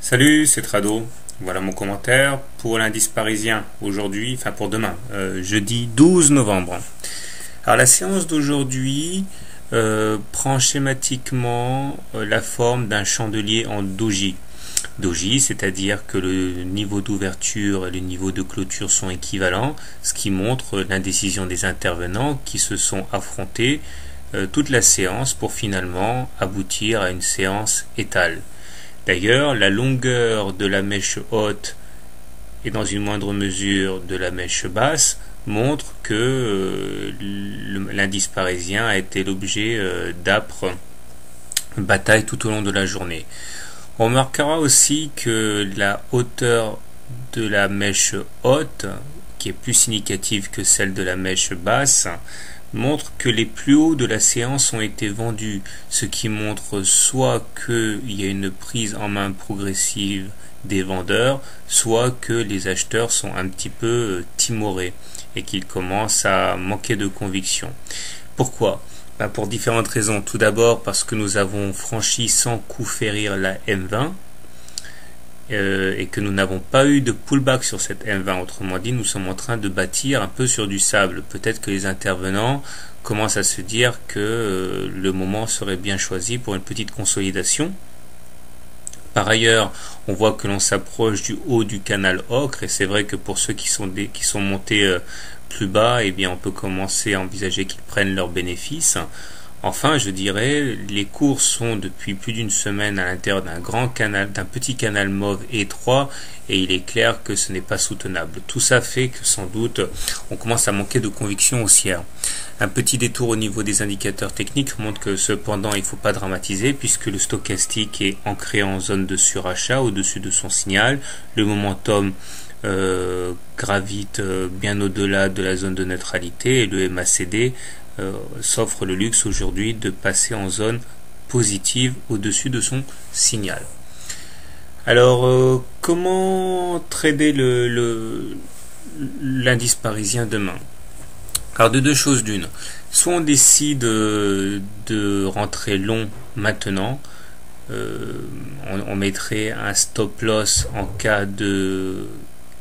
Salut, c'est Trado. Voilà mon commentaire pour l'indice parisien aujourd'hui, enfin pour demain, jeudi 12 novembre. Alors la séance d'aujourd'hui prend schématiquement la forme d'un chandelier en doji. Doji, c'est-à-dire que le niveau d'ouverture et le niveau de clôture sont équivalents, ce qui montre l'indécision des intervenants qui se sont affrontés toute la séance pour finalement aboutir à une séance étale. D'ailleurs, la longueur de la mèche haute et dans une moindre mesure de la mèche basse montre que l'indice parisien a été l'objet d'âpres batailles tout au long de la journée. On remarquera aussi que la hauteur de la mèche haute, qui est plus significative que celle de la mèche basse, montre que les plus hauts de la séance ont été vendus, ce qui montre soit qu'il y a une prise en main progressive des vendeurs, soit que les acheteurs sont un petit peu timorés et qu'ils commencent à manquer de conviction. Pourquoi ? Pour différentes raisons. Tout d'abord parce que nous avons franchi sans coup férir la M20 et que nous n'avons pas eu de pullback sur cette M20. Autrement dit, nous sommes en train de bâtir un peu sur du sable. Peut-être que les intervenants commencent à se dire que le moment serait bien choisi pour une petite consolidation. Par ailleurs, on voit que l'on s'approche du haut du canal ocre et c'est vrai que pour ceux qui sont montés plus bas, eh bien on peut commencer à envisager qu'ils prennent leurs bénéfices. Enfin, je dirais, les cours sont depuis plus d'une semaine à l'intérieur d'un grand canal, d'un petit canal mauve étroit, et il est clair que ce n'est pas soutenable. Tout ça fait que sans doute, on commence à manquer de conviction haussière. Un petit détour au niveau des indicateurs techniques montre que cependant, il ne faut pas dramatiser, puisque le stochastique est ancré en zone de surachat au-dessus de son signal. Le momentum gravite bien au-delà de la zone de neutralité, et le MACD s'offre le luxe aujourd'hui de passer en zone positive au-dessus de son signal. Alors, comment trader l'indice parisien demain? Alors, de deux choses d'une. Soit on décide de rentrer long maintenant, on mettrait un stop loss en cas de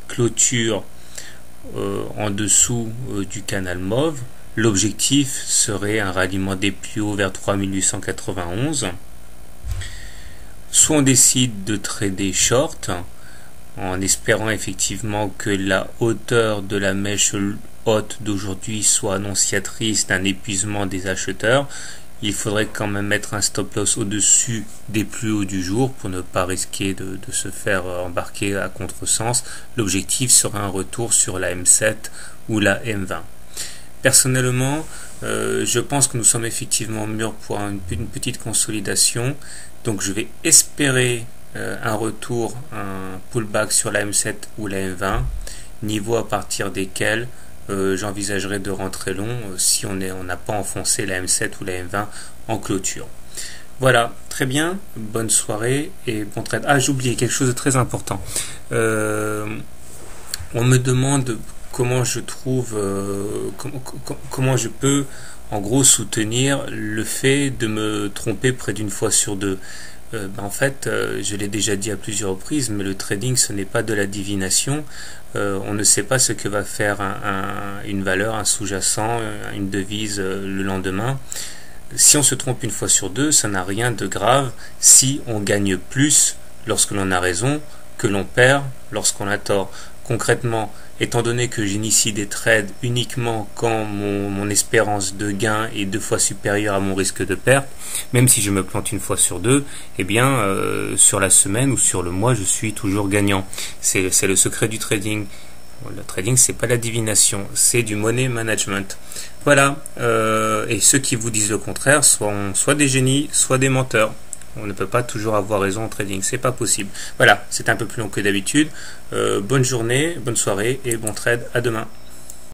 clôture en dessous du canal mauve. L'objectif serait un ralliement des plus hauts vers 3891. Soit on décide de trader short en espérant effectivement que la hauteur de la mèche haute d'aujourd'hui soit annonciatrice d'un épuisement des acheteurs. Il faudrait quand même mettre un stop loss au-dessus des plus hauts du jour pour ne pas risquer de se faire embarquer à contresens. L'objectif serait un retour sur la M7 ou la M20. Personnellement, je pense que nous sommes effectivement mûrs pour une petite consolidation. Donc je vais espérer un retour, un pullback sur la M7 ou la M20, niveau à partir desquels j'envisagerai de rentrer long si on n'a pas enfoncé la M7 ou la M20 en clôture. Voilà, très bien, bonne soirée et bon trade. Ah, j'ai oublié quelque chose de très important. On me demande comment je trouve, comment je peux en gros soutenir le fait de me tromper près d'une fois sur deux. En fait, je l'ai déjà dit à plusieurs reprises, mais le trading ce n'est pas de la divination. On ne sait pas ce que va faire une valeur, un sous-jacent, une devise le lendemain. Si on se trompe une fois sur deux, ça n'a rien de grave si on gagne plus lorsque l'on a raison que l'on perd lorsqu'on a tort. Concrètement, étant donné que j'initie des trades uniquement quand mon espérance de gain est 2 fois supérieure à mon risque de perte, même si je me plante une fois sur deux, eh bien sur la semaine ou sur le mois, je suis toujours gagnant. C'est le secret du trading. Le trading, c'est pas la divination, c'est du money management. Voilà. Et ceux qui vous disent le contraire sont soit des génies, soit des menteurs. On ne peut pas toujours avoir raison en trading, c'est pas possible. Voilà, c'est un peu plus long que d'habitude. Bonne journée, bonne soirée et bon trade, à demain.